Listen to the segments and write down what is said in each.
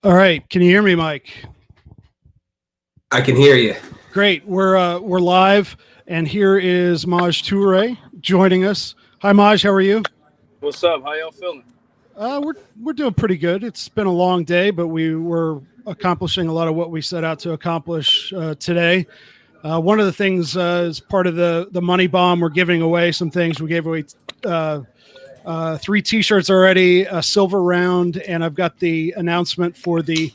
All right. Can you hear me, Mike? I can hear you. Great. We're live, and here is Maj Toure joining us. Hi, Maj. How are you? What's up? How y'all feeling? We're doing pretty good. It's been a long day, but we were accomplishing a lot of what we set out to accomplish today. One of the things is part of the money bomb. We're giving away some things. We gave away 3 T-shirts already, a silver round, and I've got the announcement for the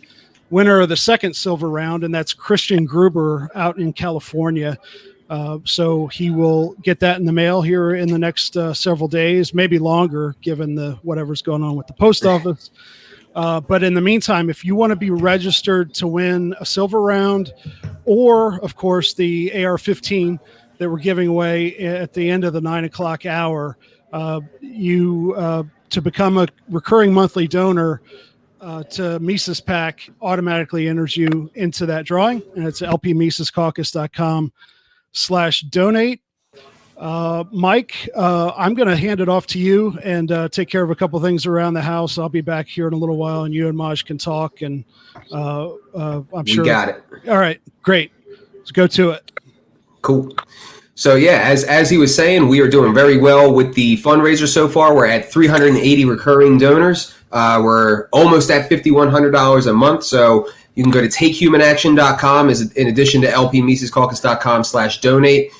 winner of the second silver round, and that's Christian Gruber out in California. So he will get that in the mail here in the next several days, maybe longer, given the whatever's going on with the post office. But in the meantime, if you want to be registered to win a silver round, or of course the AR-15 that we're giving away at the end of the 9 o'clock hour, to become a recurring monthly donor to Mises PAC automatically enters you into that drawing, and it's lpmisescaucus.com/donate. Mike, I'm going to hand it off to you and take care of a couple things around the house. I'll be back here in a little while, and you and Maj can talk, and I'm sure. You got it. All right, great. Let's go to it. Cool. So yeah, as he was saying, we are doing very well with the fundraiser so far. We're at 380 recurring donors. We're almost at $5,100 a month. So you can go to takehumanaction.com in addition to lpmisescaucus.com/donate.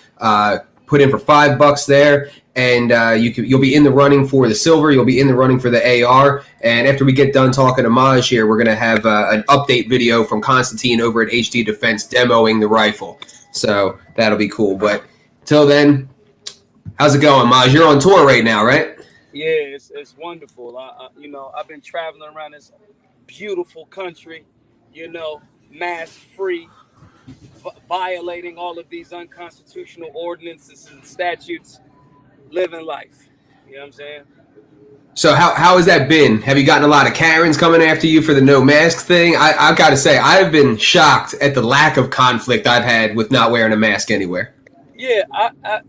Put in for $5 there, and you'll be in the running for the silver. You'll be in the running for the AR. And after we get done talking to Maj here, we're gonna have an update video from Constantine over at HD Defense demoing the rifle. So that'll be cool. But till then, how's it going, Maj? You're on tour right now, right? Yeah, it's wonderful. I've been traveling around this beautiful country, mask free, violating all of these unconstitutional ordinances and statutes, living life. You know what I'm saying? So how has that been? Have you gotten a lot of Karens coming after you for the no mask thing? I've got to say, I've been shocked at the lack of conflict I've had with not wearing a mask anywhere. Yeah,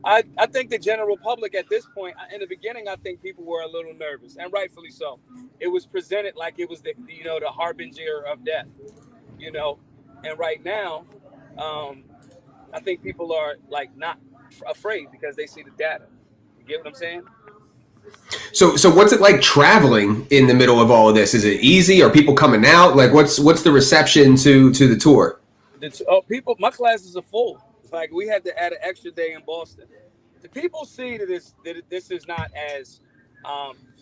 I think the general public at this point, in the beginning, I think people were a little nervous, and rightfully so. It was presented like it was the harbinger of death, and right now, I think people are like not afraid because they see the data. You get what I'm saying? So what's it like traveling in the middle of all of this? Is it easy? Are people coming out? Like, what's the reception to the tour? My classes are full. Like, we had to add an extra day in Boston. The people see that this is not as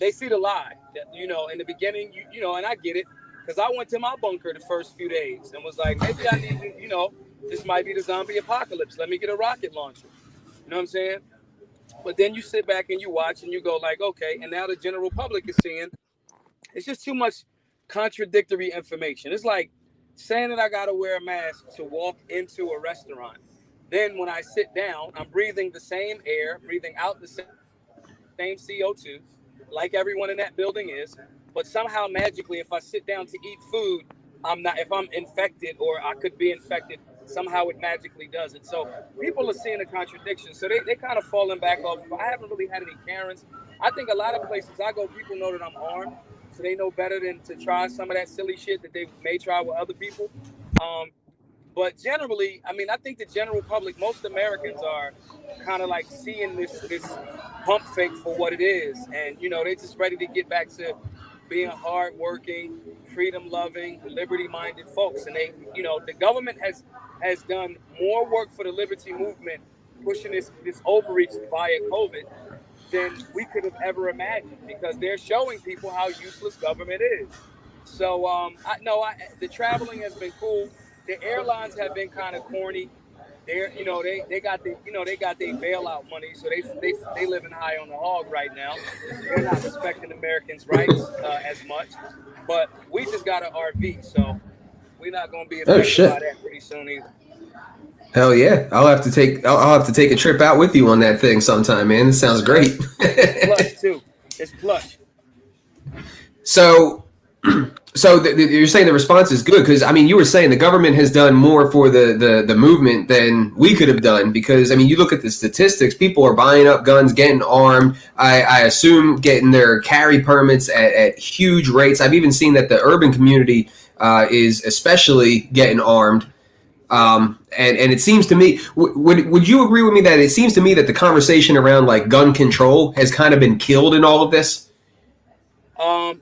they see the lie. That, in the beginning, and I get it, because I went to my bunker the first few days and was like, maybe I need to, this might be the zombie apocalypse. Let me get a rocket launcher. You know what I'm saying? But then you sit back and you watch and you go like, okay, and now the general public is seeing it's just too much contradictory information. It's like saying that I got to wear a mask to walk into a restaurant. Then when I sit down, I'm breathing the same air, breathing out the same CO2, like everyone in that building is. But somehow magically, if I sit down to eat food, I'm not. If I'm infected or I could be infected, somehow it magically does it. So people are seeing a contradiction. So they kind of falling back off. I haven't really had any Karens. I think a lot of places I go, people know that I'm armed, so they know better than to try some of that silly shit that they may try with other people. But generally, I mean, I think the general public, most Americans are kind of like seeing this pump fake for what it is. And, they're just ready to get back to being hardworking, freedom-loving, liberty-minded folks. And the government has done more work for the liberty movement, pushing this overreach via COVID than we could have ever imagined, because they're showing people how useless government is. So, the traveling has been cool. The airlines have been kind of corny. They're, they got their bailout money, so they living high on the hog right now. They're not respecting Americans' rights as much. But we just got an RV, so we're not going to be affected by that pretty soon either. Hell yeah! I'll have to take a trip out with you on that thing sometime, man. This sounds great. It's plush too. It's plush. So you're saying the response is good, because I mean, you were saying the government has done more for the movement than we could have done, because I mean, you look at the statistics, people are buying up guns, getting armed. I assume getting their carry permits at huge rates. I've even seen that the urban community is especially getting armed. And it seems to me, would you agree with me that it seems to me that the conversation around like gun control has kind of been killed in all of this?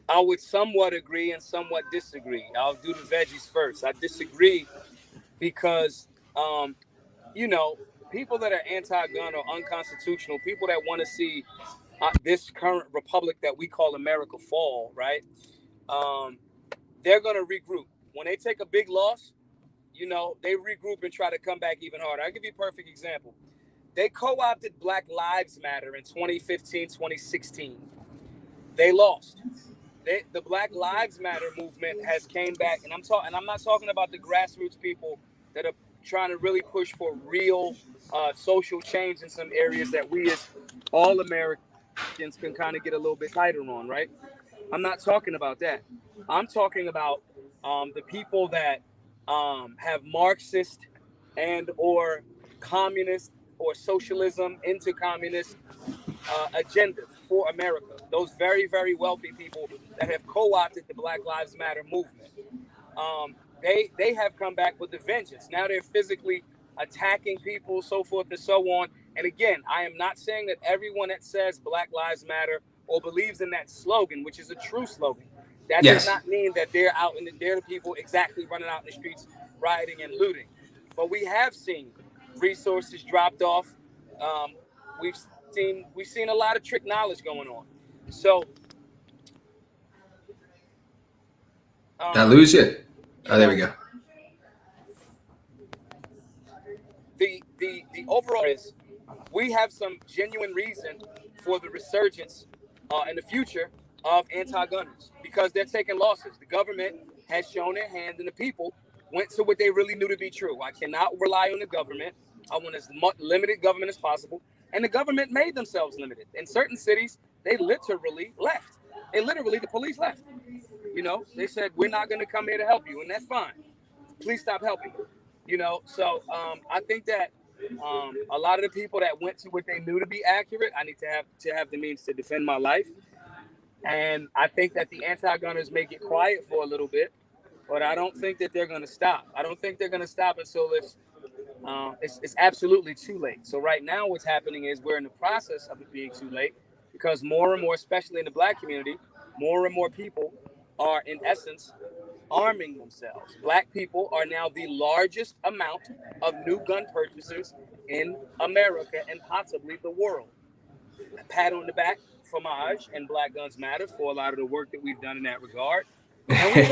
I would somewhat agree and somewhat disagree. I'll do the veggies first. I disagree because, um, you know, people that are anti-gun or unconstitutional, people that want to see this current republic that we call America fall, right? Um, they're going to regroup. When they take a big loss, they regroup and try to come back even harder. I'll give you a perfect example. They co-opted Black Lives Matter in 2015, 2016. They lost. The Black Lives Matter movement has came back, and I'm not talking about the grassroots people that are trying to really push for real social change in some areas that we as all Americans can kind of get a little bit tighter on, right? I'm not talking about that. I'm talking about the people that have Marxist and or communist or socialism into communist agendas for America. Those very, very wealthy people that have co-opted the Black Lives Matter movement. They have come back with a vengeance. Now they're physically attacking people, so forth and so on. And again, I am not saying that everyone that says Black Lives Matter or believes in that slogan, which is a true slogan, that does not mean that they're they're the people exactly running out in the streets, rioting and looting. But we have seen resources dropped off. We've seen a lot of trick knowledge going on. So Did I lose you? Oh, there we go. The overall is we have some genuine reason for the resurgence in the future of anti-gunners because they're taking losses. The government has shown their hand, and the people went to what they really knew to be true. I cannot rely on the government. I want as much limited government as possible. And the government made themselves limited. In certain cities, they literally left. The police left. They said, we're not going to come here to help you, and that's fine. Please stop helping. So I think that a lot of the people that went to what they knew to be accurate, I need to have the means to defend my life. And I think that the anti-gunners may get quiet for a little bit, but I don't think that they're going to stop. I don't think they're going to stop until it's absolutely too late. So right now what's happening is we're in the process of it being too late because more and more, especially in the Black community, more and more people are in essence arming themselves. Black people are now the largest amount of new gun purchasers in America and possibly the world. A pat on the back for Maj and Black Guns Matter for a lot of the work that we've done in that regard. And we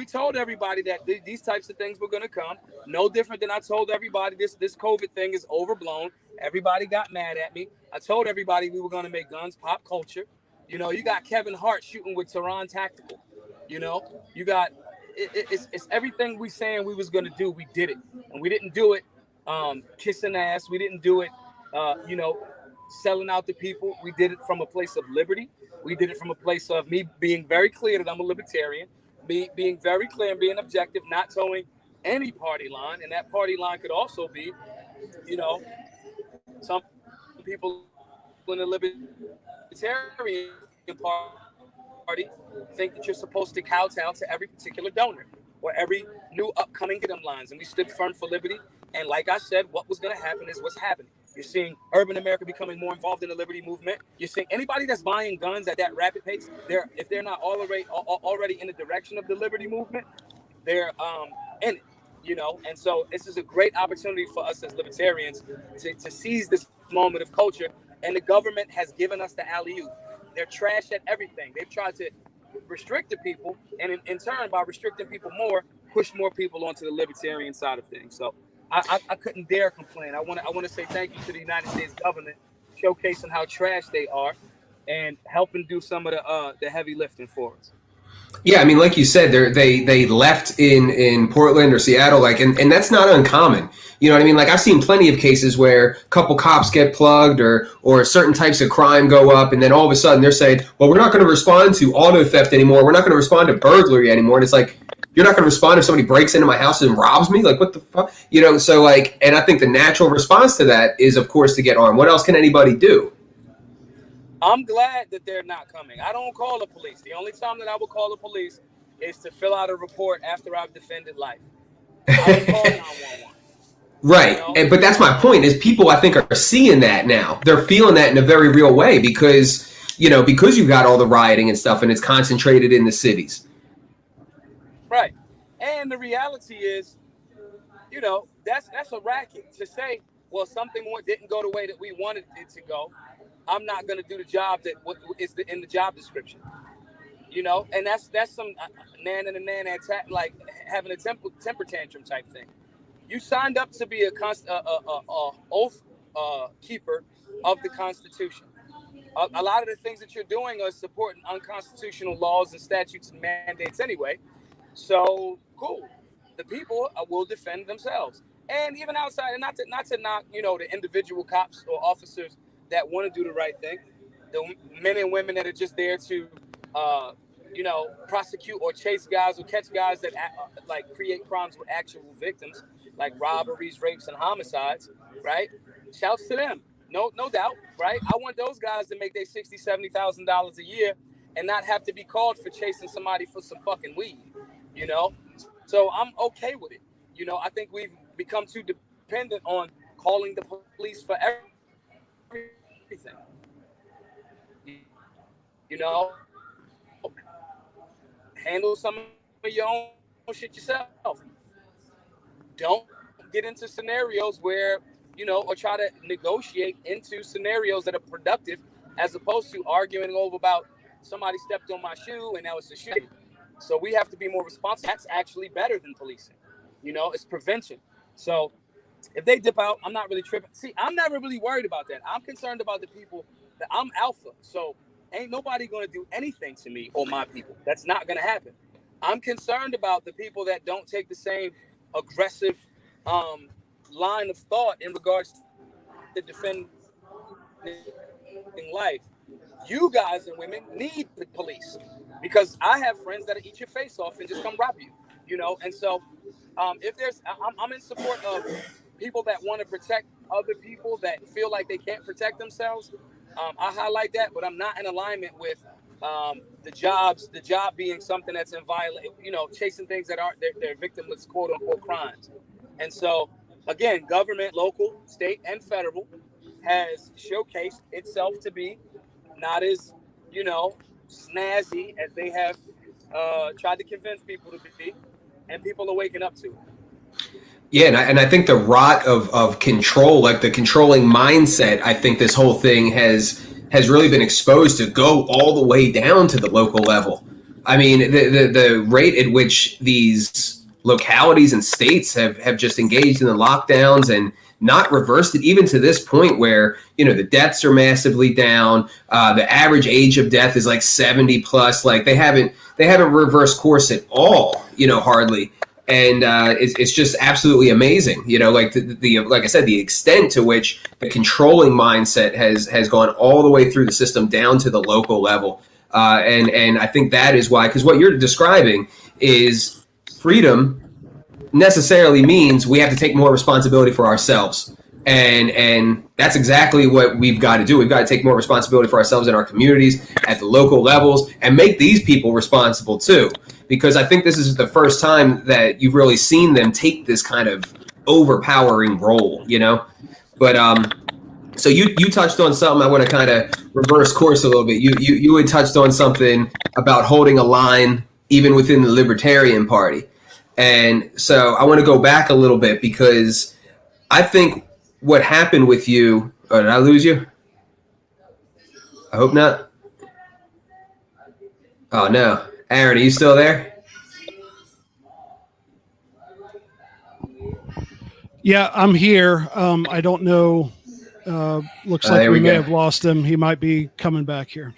told everybody, that these types of things were going to come. No different than I told everybody this COVID thing is overblown. Everybody got mad at me. I told everybody we were going to make guns pop culture. You got Kevin Hart shooting with Tehran Tactical. You got it's everything we saying we was going to do. We did it, and we didn't do it kissing ass. We didn't do it, selling out the people. We did it from a place of liberty. We did it from a place of me being very clear that I'm a libertarian, me being very clear and being objective, not towing any party line. And that party line could also be, some people in the libertarian party think that you're supposed to kowtow to every particular donor or every new upcoming get them lines. And we stood firm for liberty. And like I said, what was going to happen is what's happening. You're seeing urban America becoming more involved in the liberty movement. You're seeing anybody that's buying guns at that rapid pace, if they're not already in the direction of the liberty movement, they're in it. And so this is a great opportunity for us as libertarians to seize this moment of culture. And the government has given us the alley-oop. They're trash at everything. They've tried to restrict the people, and in turn, by restricting people more, push more people onto the libertarian side of things. So I couldn't dare complain. I want to say thank you to the United States government showcasing how trash they are and helping do some of the heavy lifting for us. Yeah, I mean, like you said, they left in Portland or Seattle, and that's not uncommon. You know what I mean? Like I've seen plenty of cases where a couple cops get plugged or certain types of crime go up, and then all of a sudden they're saying, well, we're not going to respond to auto theft anymore. We're not going to respond to burglary anymore. And it's like, you're not going to respond if somebody breaks into my house and robs me? Like, what the fuck? So and I think the natural response to that is, of course, to get armed. What else can anybody do? I'm glad that they're not coming. I don't call the police. The only time that I will call the police is to fill out a report after I've defended life. I would call 911. Right. But that's my point is people, I think, are seeing that now. They're feeling that in a very real way because you got all the rioting and stuff and it's concentrated in the cities. Right. And the reality is, that's a racket to say, well, something didn't go the way that we wanted it to go. I'm not going to do the job that is in the job description. And that's some nan and a nan attack, like having a temper tantrum type thing. You signed up to be a oath keeper of the Constitution. A lot of the things that you're doing are supporting unconstitutional laws and statutes and mandates anyway. So cool. The people will defend themselves. And even outside, and not to knock, the individual cops or officers that want to do the right thing, the men and women that are just there to, prosecute or chase guys or catch guys that create crimes with actual victims, like robberies, rapes, and homicides, right? Shouts to them. No doubt, right? I want those guys to make their $60,000, $70,000 a year and not have to be called for chasing somebody for some fucking weed, So I'm okay with it. I think we've become too dependent on calling the police for everything. Handle some of your own shit yourself. Don't get into scenarios where, or try to negotiate into scenarios that are productive as opposed to arguing over about somebody stepped on my shoe and that was the shit. So we have to be more responsible. That's actually better than policing. It's prevention. So if they dip out, I'm not really tripping. See, I'm never really worried about that. I'm concerned about the people that I'm alpha. So ain't nobody going to do anything to me or my people. That's not going to happen. I'm concerned about the people that don't take the same aggressive line of thought in regards to defending life. You guys and women need the police because I have friends that eat your face off and just come rob you, And so if I'm in support of people that want to protect other people that feel like they can't protect themselves. I highlight that, but I'm not in alignment with the job being something that's in violation, chasing things that aren't their victimless quote unquote crimes. And so again, government, local, state, and federal has showcased itself to be not as, snazzy as they have tried to convince people to be, and people are waking up to it. Yeah, and I think the rot of control, like the controlling mindset, I think this whole thing has really been exposed to go all the way down to the local level. I mean, the rate at which these localities and states have just engaged in the lockdowns and not reversed it, even to this point where, the deaths are massively down. The average age of death is like 70 plus. Like they haven't reversed course at all, hardly. And it's just absolutely amazing, like like I said, the extent to which the controlling mindset has gone all the way through the system down to the local level. And I think that is why, because what you're describing is freedom necessarily means we have to take more responsibility for ourselves. And that's exactly what we've got to do. We've got to take more responsibility for ourselves in our communities at the local levels and make these people responsible too. Because I think this is the first time that you've really seen them take this kind of overpowering role, But so you touched on something. I want to kind of reverse course a little bit. You had touched on something about holding a line even within the Libertarian Party. And so I want to go back a little bit because I think what happened with you. Oh, did I lose you? I hope not. Oh, no. Aaron, are you still there? Yeah, I'm here. I don't know. Looks like we may have lost him. He might be coming back here.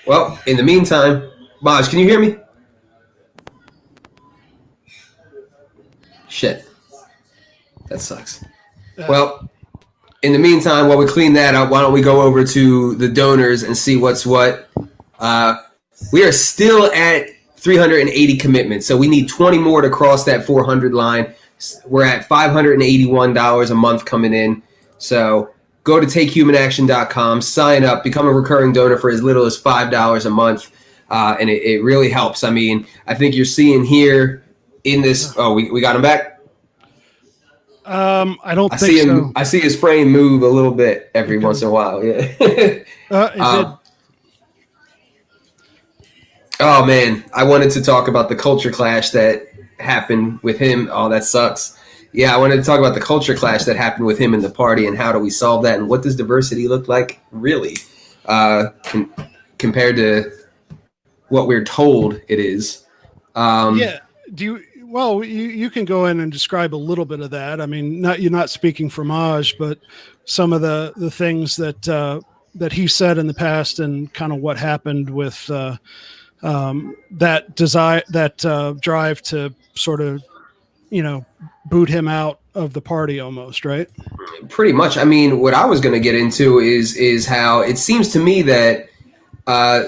Well, in the meantime, Maj, can you hear me? Shit. That sucks. Well, in the meantime, while we clean that up, why don't we go over to the donors and see what's what? We are still at 380 commitments, so we need 20 more to cross that 400 line. We're at $581 a month coming in. So go to takehumanaction.com, sign up, become a recurring donor for as little as $5 a month. and it really helps. I mean, I think you're seeing here in this. Oh, we got him back. I don't I think see him. so. I see his frame move a little bit every once in a while. Yeah. It did. Oh man, I wanted to talk about the culture clash that happened with him. Oh, that sucks. Yeah, I wanted to talk about the culture clash that happened with him in the party, and how do we solve that, and what does diversity look like really, compared to what we're told it is. Yeah. Do you? Well, you can go in and describe a little bit of that. I mean, you're not speaking for Maj, but some of the things that that he said in the past, and kind of what happened with that desire, that drive to sort of, boot him out of the party almost, right? Pretty much. I mean, what I was going to get into is how it seems to me that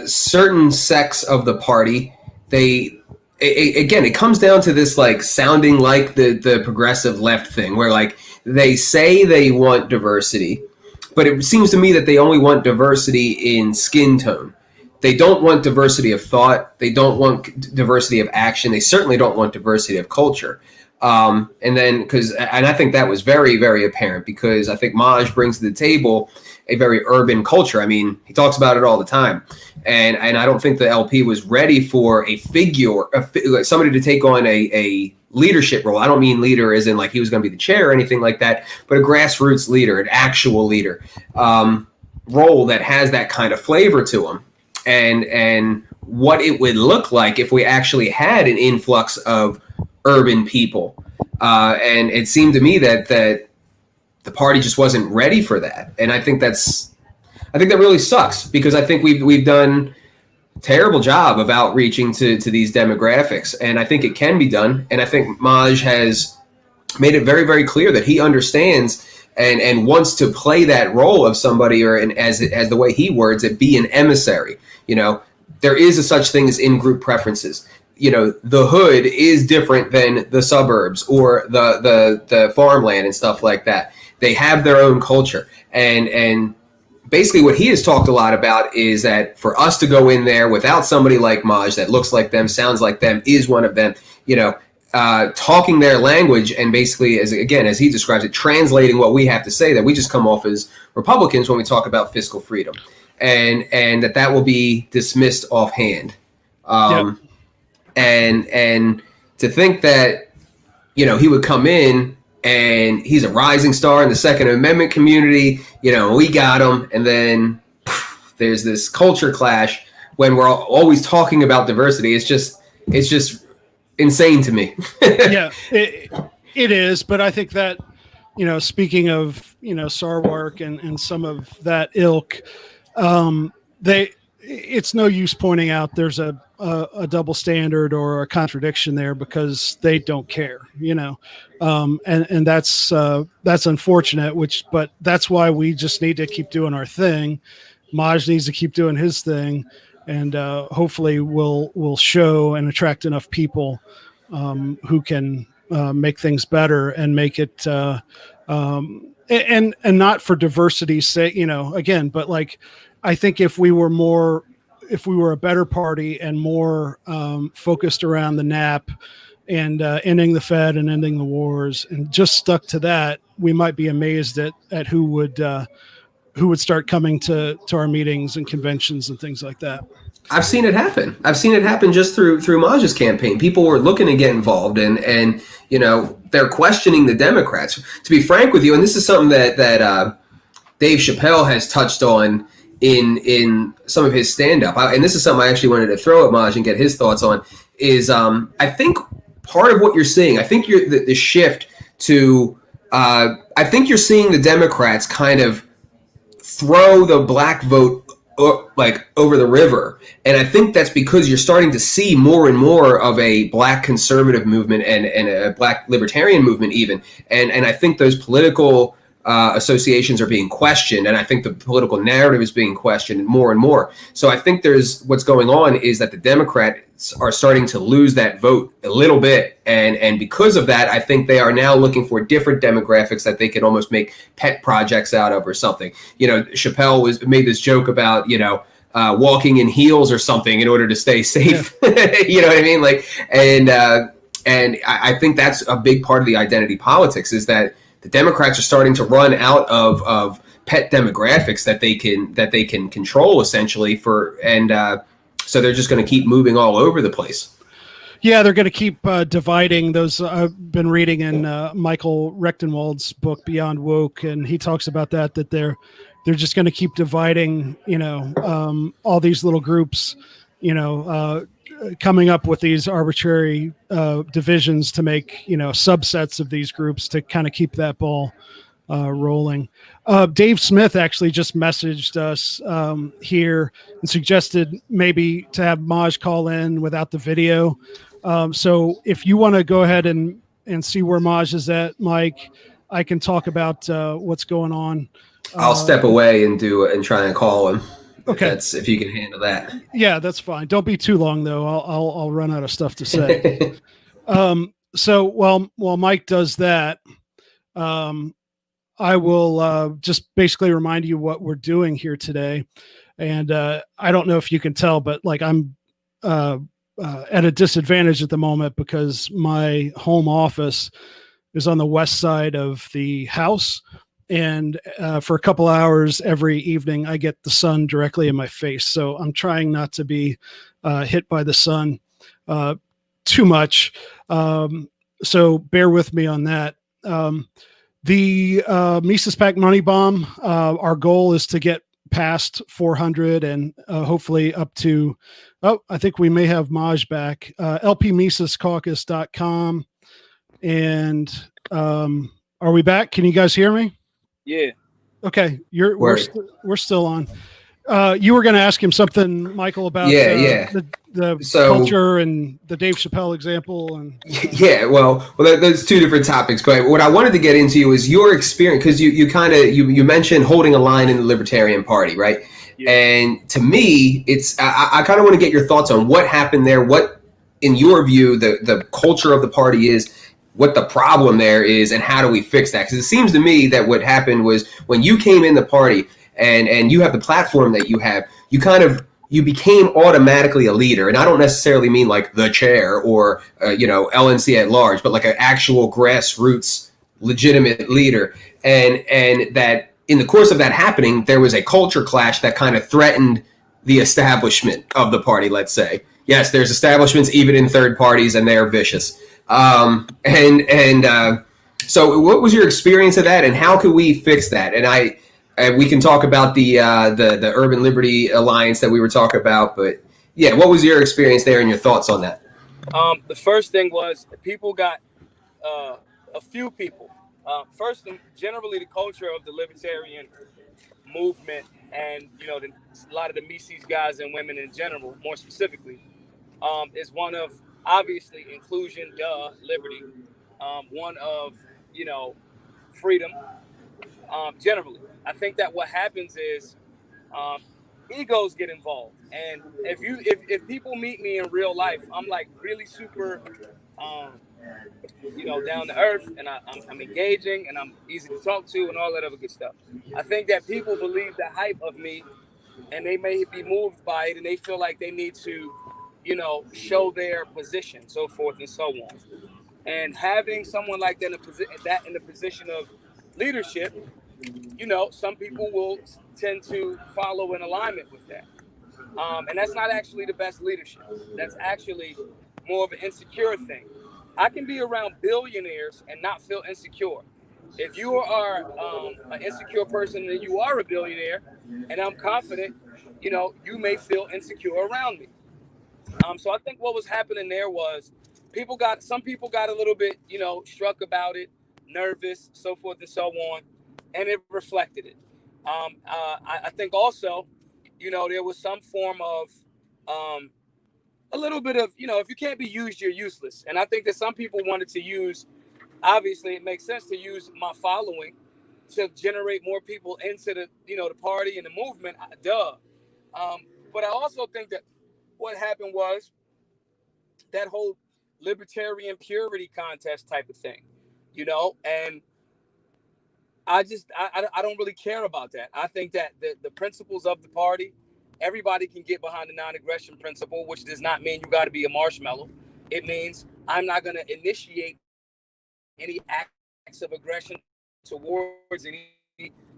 certain sects of the party, again, it comes down to this like sounding like the progressive left thing, where like they say they want diversity, but it seems to me that they only want diversity in skin tone. They don't want diversity of thought. They don't want diversity of action. They certainly don't want diversity of culture. And I think that was very, very apparent, because I think Maj brings to the table a very urban culture. I mean, he talks about it all the time. And I don't think the LP was ready for a figure, like somebody to take on a leadership role. I don't mean leader as in like he was going to be the chair or anything like that, but a grassroots leader, an actual leader role that has that kind of flavor to him. And what it would look like if we actually had an influx of urban people. And it seemed to me that the party just wasn't ready for that. And I think that really sucks, because I think we've done a terrible job of outreaching to these demographics. And I think it can be done. And I think Maj has made it very, very clear that he understands and wants to play that role of somebody, or as the way he words it, be an emissary. There is a such thing as in-group preferences. The hood is different than the suburbs or the farmland and stuff like that. They have their own culture. And basically what he has talked a lot about is that for us to go in there without somebody like Maj that looks like them, sounds like them, is one of them, talking their language, and basically, as he describes it, translating what we have to say, that we just come off as Republicans when we talk about fiscal freedom, and that will be dismissed offhand. And to think that, he would come in and he's a rising star in the Second Amendment community, we got him. And then there's this culture clash when we're always talking about diversity. It's just insane to me. Yeah, it is. But I think that, speaking of, Sarwark and some of that ilk, it's no use pointing out there's a double standard or a contradiction there, because they don't care, and that's unfortunate, but that's why we just need to keep doing our thing. Maj needs to keep doing his thing, and hopefully we'll show and attract enough people who can make things better and make it and not for diversity's sake, again, but like, I think if we were a better party and more focused around the NAP and ending the Fed and ending the wars, and just stuck to that, we might be amazed at who would start coming to our meetings and conventions and things like that. I've seen it happen. I've seen it happen just through Maj's campaign. People were looking to get involved, and they're questioning the Democrats. To be frank with you, and this is something that Dave Chappelle has touched on in some of his stand-up, and this is something I actually wanted to throw at Maj and get his thoughts on, is I think part of what you're seeing, I think the shift to, I think you're seeing the Democrats kind of throw the black vote like over the river. And I think that's because you're starting to see more and more of a black conservative movement and a black libertarian movement even. And I think those political associations are being questioned, and I think the political narrative is being questioned more and more. So I think what's going on is that the Democrats are starting to lose that vote a little bit, and because of that, I think they are now looking for different demographics that they can almost make pet projects out of or something. Chappelle made this joke about walking in heels or something in order to stay safe. Yeah. You know what I mean? Like, and I think that's a big part of the identity politics, is that the Democrats are starting to run out of pet demographics that they can control essentially so they're just going to keep moving all over the place. Yeah, they're going to keep dividing those. I've been reading in Michael Rechtenwald's book Beyond Woke, and he talks about that they're just going to keep dividing, all these little groups, coming up with these arbitrary divisions to make, subsets of these groups to kind of keep that ball rolling. Dave Smith actually just messaged us here and suggested maybe to have Maj call in without the video. So if you want to go ahead and see where Maj is at, Mike, I can talk about what's going on. I'll step away and try and call him. Okay. If you can handle that. Yeah, that's fine. Don't be too long though. I'll run out of stuff to say. So while Mike does that, I will just basically remind you what we're doing here today. And I don't know if you can tell, but like I'm at a disadvantage at the moment because my home office is on the west side of the house. And for a couple hours every evening, I get the sun directly in my face. So I'm trying not to be hit by the sun too much. So bear with me on that. The Mises PAC Money Bomb, our goal is to get past 400 and hopefully up to, I think we may have Maj back, lpmisescaucus.com. And are we back? Can you guys hear me? Yeah. Okay. We're still on. You were going to ask him something, Michael, about the culture and the Dave Chappelle example. And well, there's two different topics, but what I wanted to get into is your experience, because you mentioned holding a line in the Libertarian Party, right? Yeah. And to me, I kind of want to get your thoughts on what happened there, what, in your view, the culture of the party is, what the problem there is, and how do we fix that? Because it seems to me that what happened was when you came in the party and you have the platform that you have, you became automatically a leader. And I don't necessarily mean like the chair or, LNC at large, but like an actual grassroots legitimate leader. And that in the course of that happening, there was a culture clash that kind of threatened the establishment of the party, let's say. Yes, there's establishments even in third parties, and they are vicious. So what was your experience of that, and how could we fix that? And we can talk about the Urban Liberty Alliance that we were talking about, but yeah, what was your experience there and your thoughts on that? The first thing was people got a few people. First, generally the culture of the libertarian movement, and a lot of the Mises guys and women in general, more specifically, is one of obviously inclusion, liberty, one of freedom. Generally, I think that what happens is egos get involved, and if people meet me in real life, I'm like really super, down to earth, and I'm engaging, and I'm easy to talk to, and all that other good stuff. I think that people believe the hype of me, and they may be moved by it, and they feel like they need to, show their position, so forth and so on. And having someone like that in the position of leadership, some people will tend to follow in alignment with that. And that's not actually the best leadership. That's actually more of an insecure thing. I can be around billionaires and not feel insecure. If you are an insecure person and you are a billionaire, and I'm confident, you may feel insecure around me. So I think what was happening there was some people got a little bit, struck about it, nervous, so forth and so on, and it reflected it. I think also, there was some form of a little bit of, if you can't be used, you're useless. And I think that some people wanted to use, obviously it makes sense to use my following to generate more people into the, the party and the movement. But I also think that what happened was that whole libertarian purity contest type of thing, and I don't really care about that. I think that the principles of the party everybody can get behind the non-aggression principle, which does not mean you got to be a marshmallow. It means I'm not going to initiate any acts of aggression towards any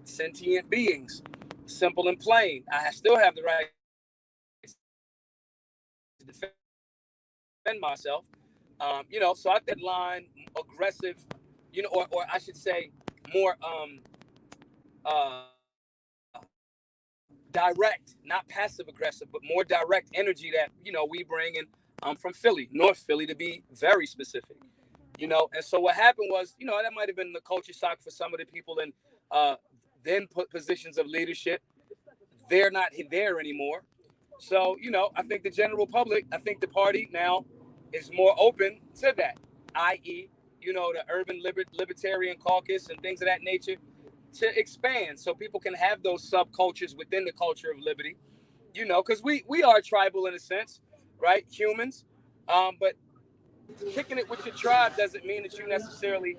sentient beings. Simple and plain. I still have the right to defend myself. So I that line aggressive, or I should say more uh, direct, not passive aggressive, but more direct energy that we bring in. I'm from Philly, North Philly, to be very specific. And so what happened was, that might have been the culture shock for some of the people in then put positions of leadership. They're not there anymore. So, I think the general public, I think the party now is more open to that, i.e., the urban libertarian caucus and things of that nature to expand so people can have those subcultures within the culture of liberty, because we are tribal in a sense, right? Humans. But kicking it with your tribe doesn't mean that you necessarily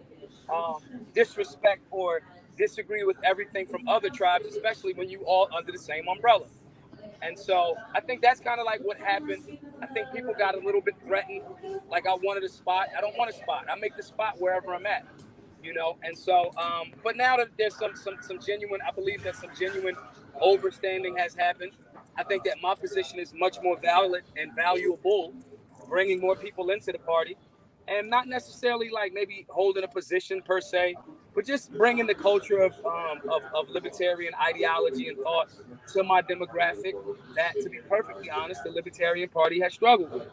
disrespect or disagree with everything from other tribes, especially when you all under the same umbrella. And so I think that's kind of like what happened. I think people got a little bit threatened. Like I wanted a spot. I don't want a spot. I make the spot wherever I'm at, And so, but now that there's some genuine, I believe that some genuine overstanding has happened. I think that my position is much more valid and valuable, bringing more people into the party, and not necessarily like maybe holding a position per se, but just bringing the culture of libertarian ideology and thought to my demographic that, to be perfectly honest, the Libertarian Party has struggled with,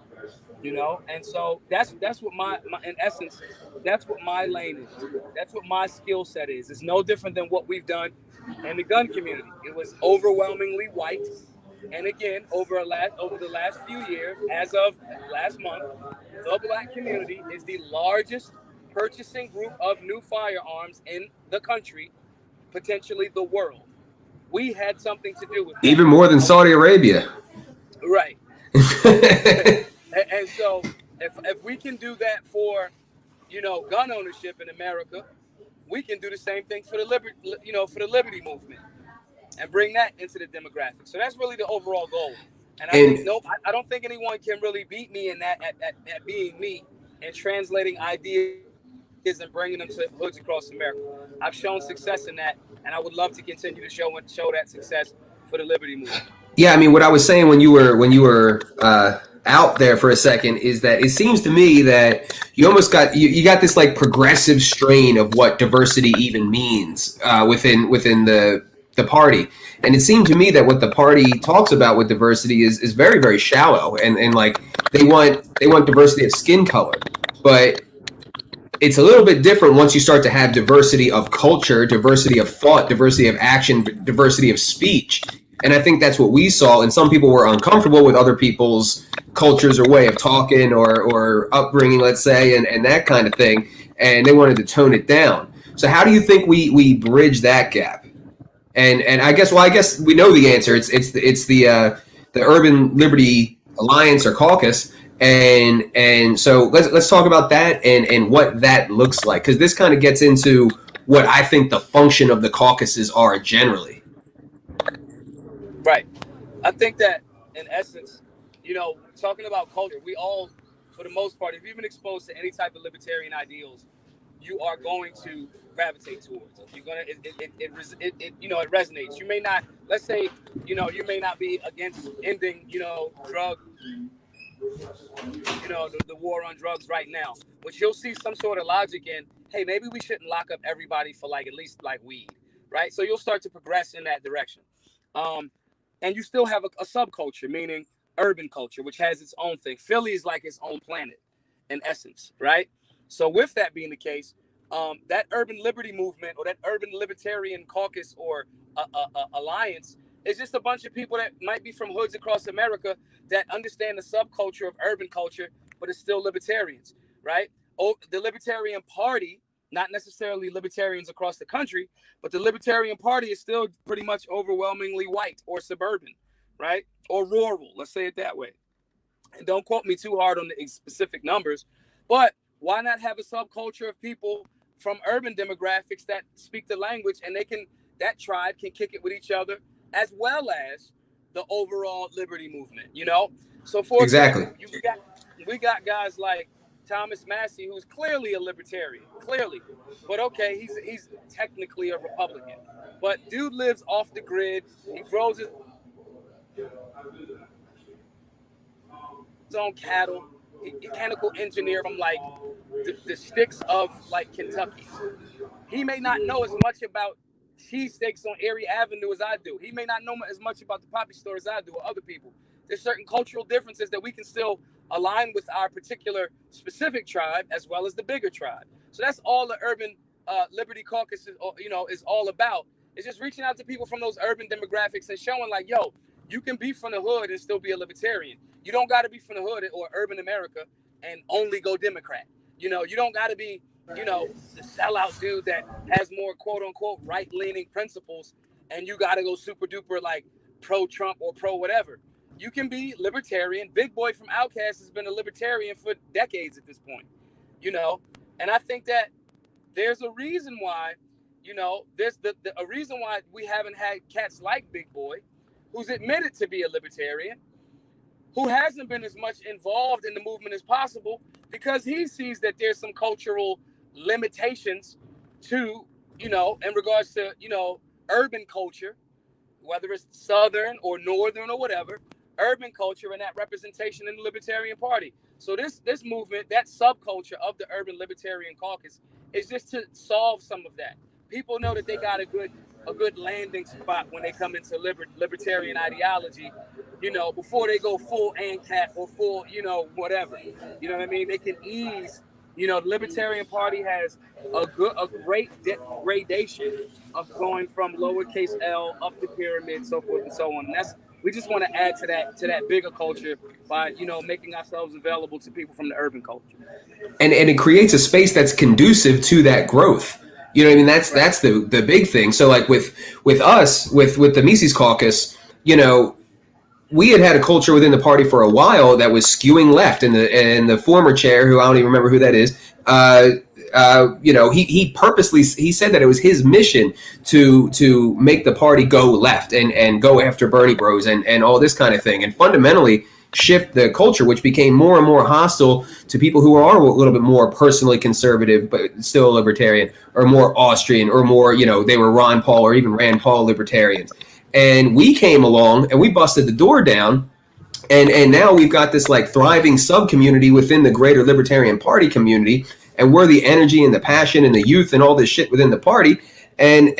And so that's what my in essence, that's what my lane is. That's what my skill set is. It's no different than what we've done in the gun community. It was overwhelmingly white. And again, over the last few years, as of last month, the Black community is the largest purchasing group of new firearms in the country, potentially the world. We had something to do with that. Even more than Saudi Arabia. Right. and so if we can do that for, gun ownership in America, we can do the same thing for the liberty movement and bring that into the demographic. So that's really the overall goal. And I don't think anyone can really beat me in that at being me and translating ideas and bringing them to hoods across America. I've shown success in that, and I would love to continue to show that success for the liberty movement. Yeah, I mean, what I was saying when you were out there for a second is that it seems to me that you almost got you got this like progressive strain of what diversity even means within the party. And it seemed to me that what the party talks about with diversity is very, very shallow, and like they want diversity of skin color, but it's a little bit different once you start to have diversity of culture, diversity of thought, diversity of action, diversity of speech. And I think that's what we saw. And some people were uncomfortable with other people's cultures or way of talking or upbringing, let's say, and that kind of thing. And they wanted to tone it down. So how do you think we bridge that gap? And I guess we know the answer. It's the Urban Liberty Alliance or Caucus. And so let's talk about that and what that looks like, because this kind of gets into what I think the function of the caucuses are generally. Right. I think that in essence, talking about culture, we all, for the most part, if you've been exposed to any type of libertarian ideals, you are going to gravitate towards it. You're gonna it resonates. You may not, let's say, you may not be against ending, drug, the war on drugs right now, but you'll see some sort of logic in, hey, maybe we shouldn't lock up everybody for at least weed, right? So you'll start to progress in that direction. And you still have a subculture, meaning urban culture, which has its own thing. Philly is like its own planet, in essence, right? So with that being the case, that urban liberty movement or that urban libertarian caucus or alliance is just a bunch of people that might be from hoods across America that understand the subculture of urban culture, but is still libertarians, right? Oh, the Libertarian Party, not necessarily libertarians across the country, but the Libertarian Party is still pretty much overwhelmingly white or suburban, right? Or rural, let's say it that way. And don't quote me too hard on the specific numbers, but why not have a subculture of people from urban demographics that speak the language, and that tribe can kick it with each other, as well as the overall liberty movement, you know? So for Exactly. example, we got guys like Thomas Massey, who's clearly a libertarian, clearly. But okay, he's technically a Republican. But dude lives off the grid. He grows his own cattle. He mechanical engineer from like the sticks of like Kentucky. He may not know as much about cheesesteaks on Erie Avenue as I do. He may not know as much about the poppy store as I do, or other people. There's certain cultural differences that we can still align with our particular specific tribe as well as the bigger tribe. So that's all the urban Liberty Caucus is, is all about. It's just reaching out to people from those urban demographics and showing like, yo, you can be from the hood and still be a libertarian. You don't got to be from the hood or urban America and only go Democrat. You don't got to be, the sellout dude that has more quote unquote right leaning principles and you got to go super duper like pro Trump or pro whatever. You can be libertarian. Big Boy from Outkast has been a libertarian for decades at this point, and I think that there's a reason why, there's a reason why we haven't had cats like Big Boy, who's admitted to be a libertarian, who hasn't been as much involved in the movement as possible because he sees that there's some cultural limitations to, in regards to, urban culture, whether it's Southern or Northern or whatever, urban culture and that representation in the Libertarian Party. So this movement, that subculture of the Urban Libertarian Caucus is just to solve some of that. People know that they got a good landing spot when they come into libertarian ideology, before they go full ANCAP or full, whatever. You know what I mean? They can ease, the Libertarian Party has a great gradation of going from lowercase L up the pyramid, so forth and so on. And we just want to add to that bigger culture by, making ourselves available to people from the urban culture. And it creates a space that's conducive to that growth. You know what I mean? That's the big thing. So like with us, with the Mises Caucus, we had a culture within the party for a while that was skewing left, and the former chair, who I don't even remember who that is, he purposely said that it was his mission to make the party go left and go after Bernie Bros and all this kind of thing, and fundamentally shift the culture, which became more and more hostile to people who are a little bit more personally conservative but still libertarian, or more Austrian, or more, they were Ron Paul or even Rand Paul libertarians. And we came along and we busted the door down, and now we've got this like thriving sub community within the greater Libertarian Party community, and we're the energy and the passion and the youth and all this shit within the party, and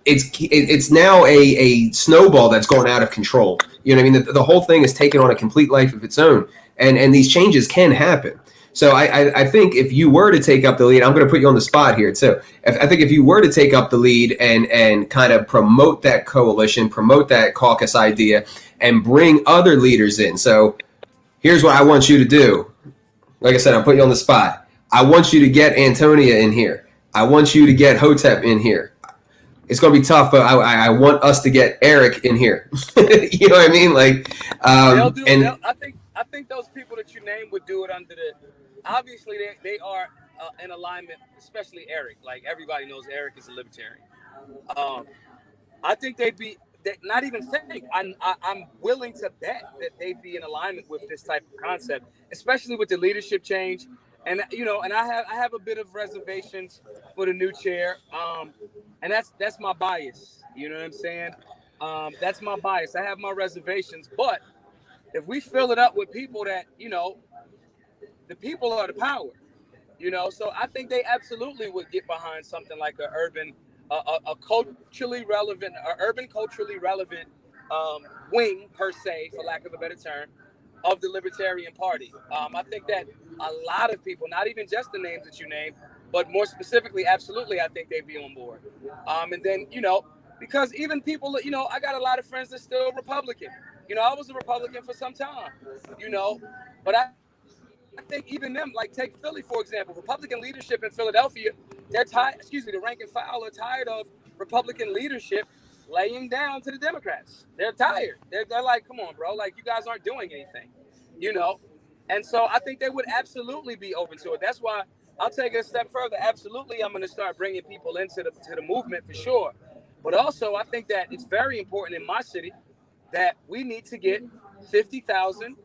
it's now a snowball that's going out of control. You know what I mean? The whole thing is taking on a complete life of its own, and these changes can happen. So I think if you were to take up the lead, I'm going to put you on the spot here. So I think if you were to take up the lead and kind of promote that coalition, promote that caucus idea, and bring other leaders in. So here's what I want you to do. Like I said, I'm putting you on the spot. I want you to get Antonia in here. I want you to get Hotep in here. It's going to be tough, but I want us to get Eric in here. You know what I mean? Like, I think those people that you named would do it under the. Obviously, they are in alignment, especially Eric. Like everybody knows, Eric is a libertarian. I think not even think. I'm willing to bet that they'd be in alignment with this type of concept, especially with the leadership change. And and I have a bit of reservations for the new chair. And that's my bias. You know what I'm saying? That's my bias. I have my reservations, but if we fill it up with people that the people are the power. So I think they absolutely would get behind something like a urban, a culturally relevant, urban culturally relevant wing per se, for lack of a better term, of the Libertarian Party. I think that a lot of people, not even just the names that you named, but more specifically, absolutely, I think they'd be on board. And then, because even people, I got a lot of friends that's still Republican. I was a Republican for some time, but I think even them, like take Philly, for example, Republican leadership in Philadelphia, they're tired, the rank and file are tired of Republican leadership laying down to the Democrats. They're tired. They're like, come on, bro. Like, you guys aren't doing anything, And so I think they would absolutely be open to it. That's why I'll take it a step further. Absolutely, I'm going to start bringing people into the movement for sure. But also, I think that it's very important in my city that we need to get 50,000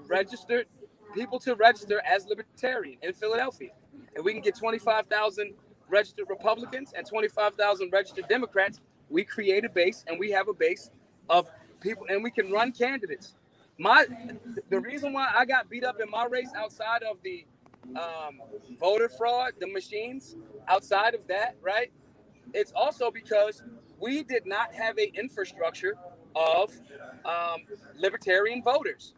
registered people to register as libertarian in Philadelphia. And we can get 25,000 registered Republicans and 25,000 registered Democrats. We create a base, and we have a base of people, and we can run candidates. The reason why I got beat up in my race outside of the voter fraud, the machines, outside of that, right? It's also because we did not have an infrastructure of libertarian voters.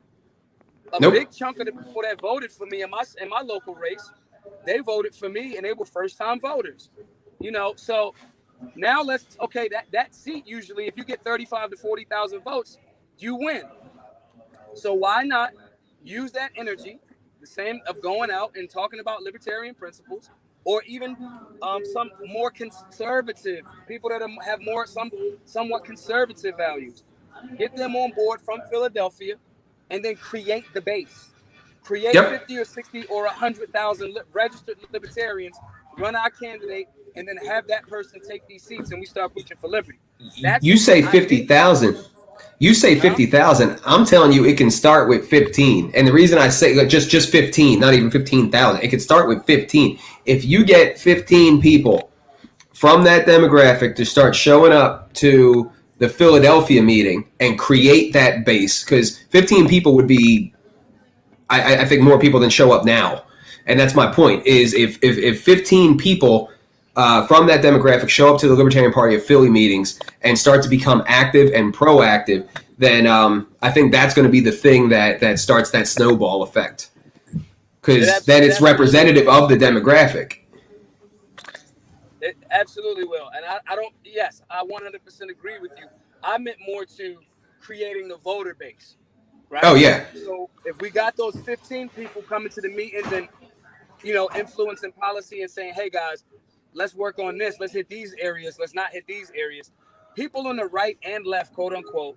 A big chunk of the people that voted for me in my local race, they voted for me, and they were first-time voters. So now that seat, usually if you get 35 to 40,000 votes, you win. So why not use that energy, the same of going out and talking about libertarian principles, or even some more conservative people that have somewhat conservative values. Get them on board from Philadelphia, and then create the base. Create 50 or 60 or 100,000 registered libertarians, run our candidate, and then have that person take these seats, and we start pushing for liberty. You say 50,000. You say 50,000. I'm telling you, it can start with 15. And the reason I say just 15, not even 15,000, it can start with 15. If you get 15 people from that demographic to start showing up to the Philadelphia meeting and create that base, because 15 people would be, I think, more people than show up now. And that's my point, is if 15 people from that demographic show up to the Libertarian Party of Philly meetings and start to become active and proactive, then I think that's going to be the thing that starts that snowball effect. Because then it's representative of the demographic. It absolutely will. And I 100% agree with you. I meant more to creating the voter base, right? Oh, yeah. So if we got those 15 people coming to the meetings and, influencing policy and saying, hey, guys, let's work on this. Let's hit these areas. Let's not hit these areas. People on the right and left, quote unquote,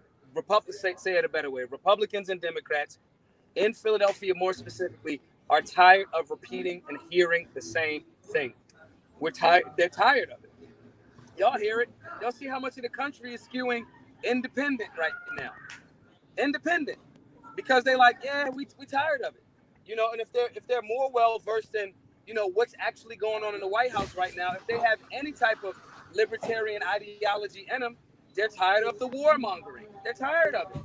say it a better way, Republicans and Democrats in Philadelphia more specifically are tired of repeating and hearing the same thing. We're tired. They're tired of it. Y'all hear it. Y'all see how much of the country is skewing independent right now. Independent. Because they like, yeah, we tired of it. And if they're more well versed in, what's actually going on in the White House right now, if they have any type of libertarian ideology in them, they're tired of the warmongering. They're tired of it.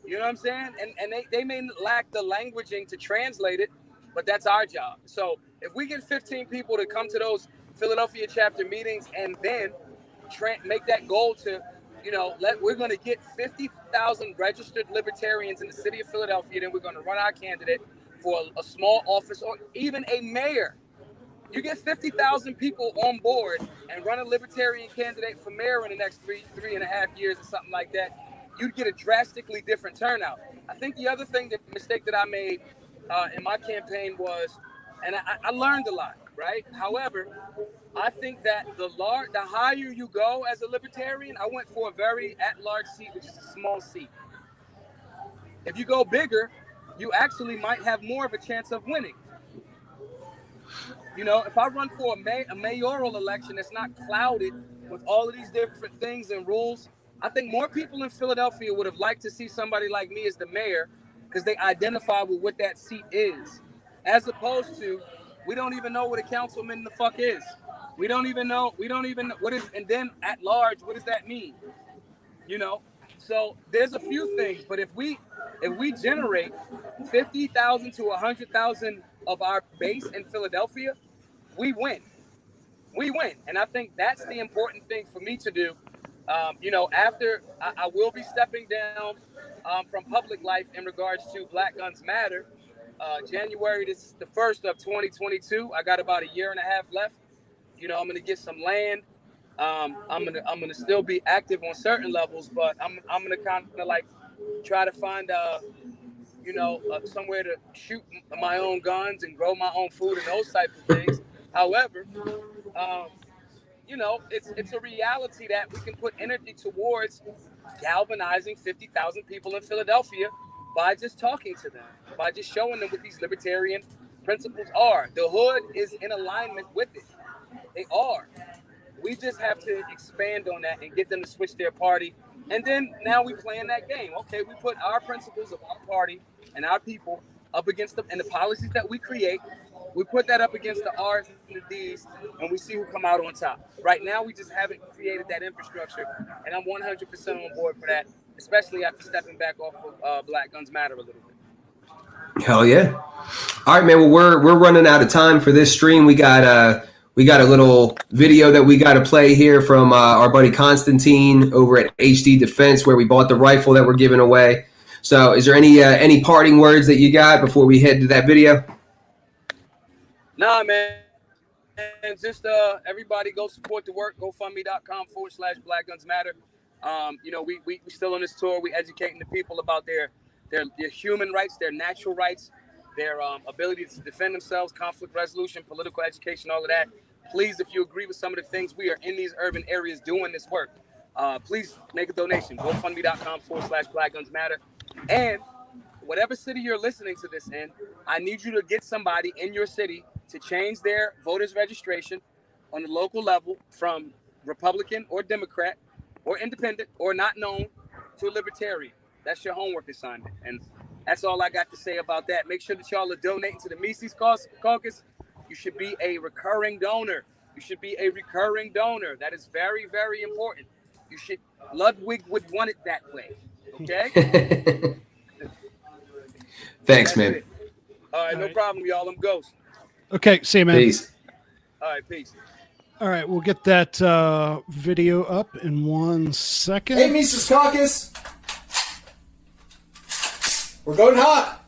You know what I'm saying? And they may lack the languaging to translate it, but that's our job. So if we get 15 people to come to those Philadelphia chapter meetings and then make that goal to, we're going to get 50,000 registered libertarians in the city of Philadelphia, then we're going to run our candidate for a small office or even a mayor. You get 50,000 people on board and run a libertarian candidate for mayor in the next three and a half years or something like that, you'd get a drastically different turnout. I think the other thing, the mistake that I made in my campaign was, and I learned a lot, right? However, I think that the higher you go as a libertarian, I went for a very at-large seat, which is a small seat. If you go bigger, you actually might have more of a chance of winning. If I run for a mayoral election that's not clouded with all of these different things and rules, I think more people in Philadelphia would have liked to see somebody like me as the mayor because they identify with what that seat is, as opposed to we don't even know what a councilman the fuck is. We don't even know what is, and then at large, what does that mean? So there's a few things, but if we generate 50,000 to 100,000 of our base in Philadelphia, we win. We win. And I think that's the important thing for me to do. After I will be stepping down from public life in regards to Black Guns Matter. January the 1st of 2022. I got about a year and a half left. I'm going to get some land. I'm gonna still be active on certain levels, but I'm gonna kind of like try to find somewhere to shoot my own guns and grow my own food and those types of things. However, it's a reality that we can put energy towards galvanizing 50,000 people in Philadelphia by just talking to them, by just showing them what these libertarian principles are. The hood is in alignment with it. They are. We just have to expand on that and get them to switch their party And then now we playing that game. Okay, we put our principles of our party and our people up against and the policies that we create. We put that up against the R's and the D's, and we see who come out on top. Right now, we just haven't created that infrastructure, and I'm 100% on board for that, especially after stepping back off of Black Guns Matter a little bit. Hell yeah! All right, man. Well, we're running out of time for this stream. We got a little video that we got to play here from our buddy Constantine over at HD Defense, where we bought the rifle that we're giving away. So, is there any parting words that you got before we head to that video? Nah, man. And just everybody go support the work. GoFundMe.com/Black Guns Matter. We still on this tour. We educating the people about their human rights, their natural rights, their ability to defend themselves, conflict resolution, political education, all of that. Please, if you agree with some of the things, we are in these urban areas doing this work. Please make a donation. GoFundMe.com/Black Guns Matter. And whatever city you're listening to this in, I need you to get somebody in your city to change their voters registration on the local level from Republican or Democrat or independent or not known to a libertarian. That's your homework assignment. And that's all I got to say about that. Make sure that y'all are donating to the Mises Caucus. You should be a recurring donor. That is very, very important. Ludwig would want it that way. Okay? Thanks, man. All right, no problem, y'all. I'm Ghost. Okay, see you, man. Peace. All right, peace. All right, we'll get that video up in 1 second. Hey, Mises Caucus. We're going hot.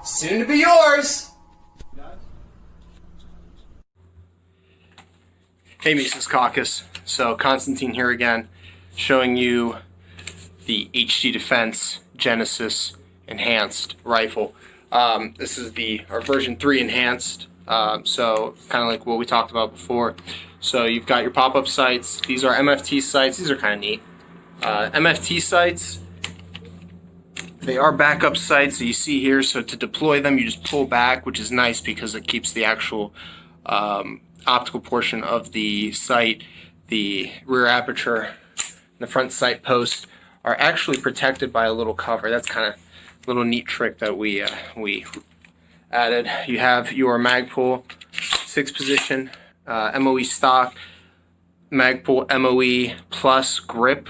Soon to be yours. Hey, Mises Caucus. So Constantine here again, showing you the HD Defense Genesis Enhanced rifle. This is our version 3 enhanced. So kind of like what we talked about before. So you've got your pop-up sights. These are MFT sights. These are kind of neat. MFT sights, they are backup sights that you see here. So to deploy them, you just pull back, which is nice because it keeps the actual optical portion of the sight, the rear aperture, and the front sight post are actually protected by a little cover. That's kind of a little neat trick that we added. You have your Magpul 6-position MOE stock, Magpul MOE plus grip.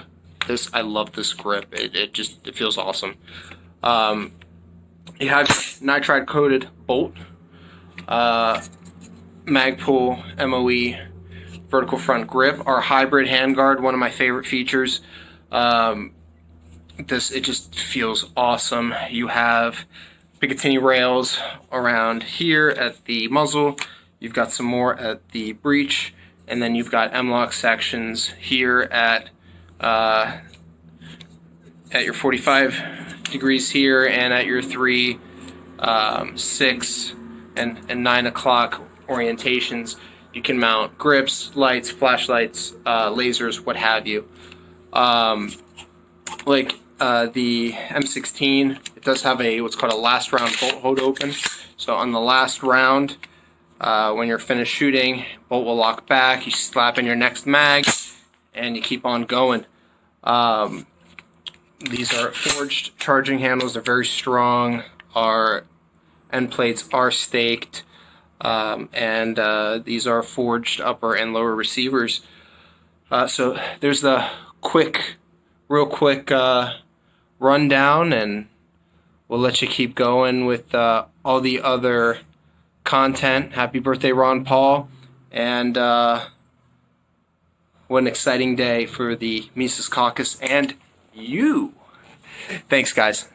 I love this grip. It feels awesome. You have nitride coated bolt, Magpul MOE vertical front grip, our hybrid handguard, one of my favorite features. It just feels awesome. You have Picatinny rails around here at the muzzle. You've got some more at the breech, and then you've got M-LOK sections here at your 45 degrees here, and at your 3, 6, and 9 o'clock orientations. You can mount grips, lights, flashlights, lasers, what have you. The M16, it does have what's called a last round bolt hold open. So on the last round, when you're finished shooting, bolt will lock back, you slap in your next mag, and you keep on going. These are forged charging handles. They're very strong. Our end plates are staked, and these are forged upper and lower receivers. So there's the real quick rundown, and we'll let you keep going with all the other content. Happy birthday, Ron Paul, and what an exciting day for the Mises Caucus and you. Thanks, guys.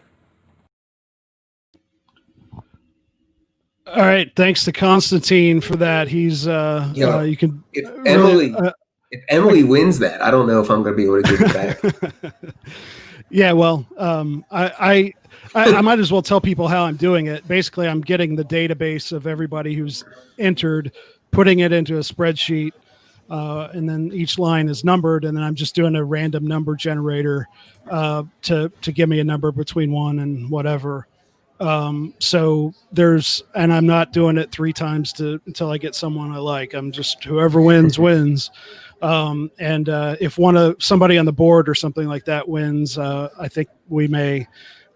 All right, thanks to Constantine for that. He's you can if Emily wins that, I don't know if I'm going to be able to give it back. Yeah, well, I might as well tell people how I'm doing it. Basically, I'm getting the database of everybody who's entered, putting it into a spreadsheet, and then each line is numbered, and then I'm just doing a random number generator to give me a number between 1 and whatever. So and I'm not doing it 3 times until I get someone I like. I'm just whoever wins wins. And if somebody on the board or something like that wins, I think we may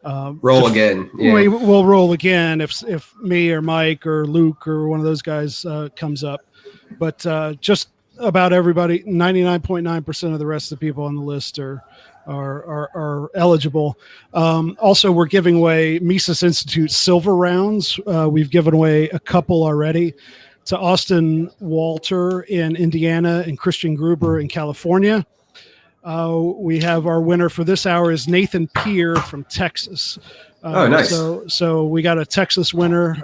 roll again. Yeah. We'll roll again if me or Mike or Luke or one of those guys comes up. But just about everybody, 99.9% of the rest of the people on the list are eligible. Also, we're giving away Mises Institute silver rounds. We've given away a couple already to Austin Walter in Indiana and Christian Gruber in California. We have our winner for this hour is Nathan Peer from Texas. Oh, nice. So we got a Texas winner,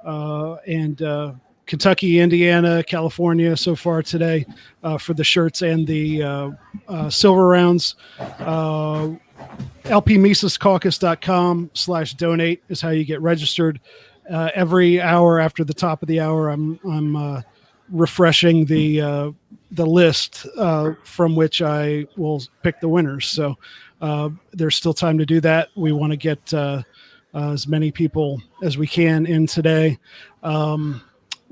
and Kentucky, Indiana, California so far today for the shirts and the silver rounds. lpmisescaucus.com/donate is how you get registered. Every hour after the top of the hour, I'm refreshing the list from which I will pick the winners. So there's still time to do that. We want to get as many people as we can in today.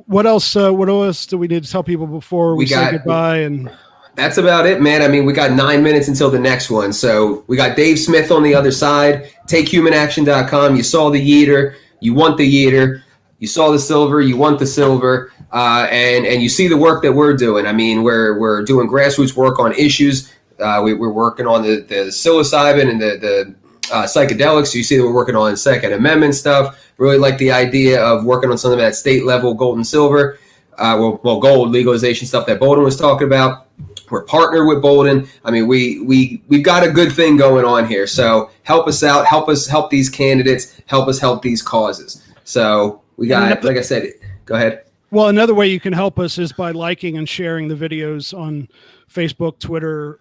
What else do we need to tell people before we say goodbye? And that's about it, man. I mean, we got 9 minutes until the next one. So we got Dave Smith on the other side. TakeHumanAction.com. You saw the yeeter. You want the yeeter. You saw the silver. You want the silver. And you see the work that we're doing. I mean, we're doing grassroots work on issues. We're working on the psilocybin and the psychedelics. You see that we're working on Second Amendment stuff. Really like the idea of working on something at state level, gold and silver. Gold legalization stuff that Bolden was talking about. We're partnered with Bolden. I mean, we've got a good thing going on here. So help us out. Help us help these candidates. Help us help these causes. So we got, like I said, go ahead. Well, another way you can help us is by liking and sharing the videos on Facebook, Twitter,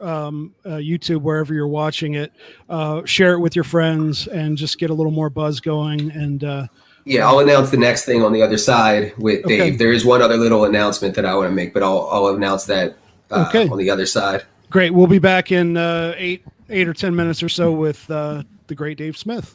YouTube, wherever you're watching it. Share it with your friends and just get a little more buzz going. And I'll announce the next thing on the other side with Dave. Okay. There is one other little announcement that I want to make, but I'll announce that on the other side. Great. We'll be back in 8 or 10 minutes or so with the great Dave Smith.